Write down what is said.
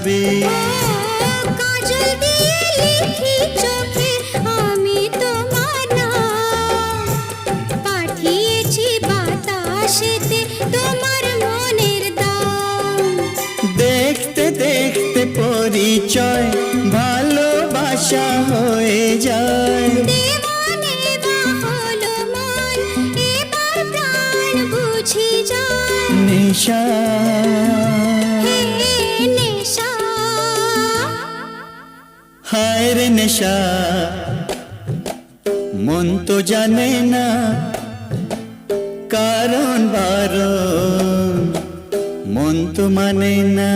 যাবে। কাজল দিয়ে লিখি চোখে আমি তোমার নাম, পাঠিয়েছি বাতাসেতে তোমার মনের দাম। দেখতে দেখতে পরিচয় ভালোবাসা হয়ে যায়। দেওয়ানে বা হলো মন, এবার প্রাণ বুঝি যায়। নেশা হে নেশা, হায় রে নেশা, মন তো জানে না কারণ বারণ, মন তো মানে না।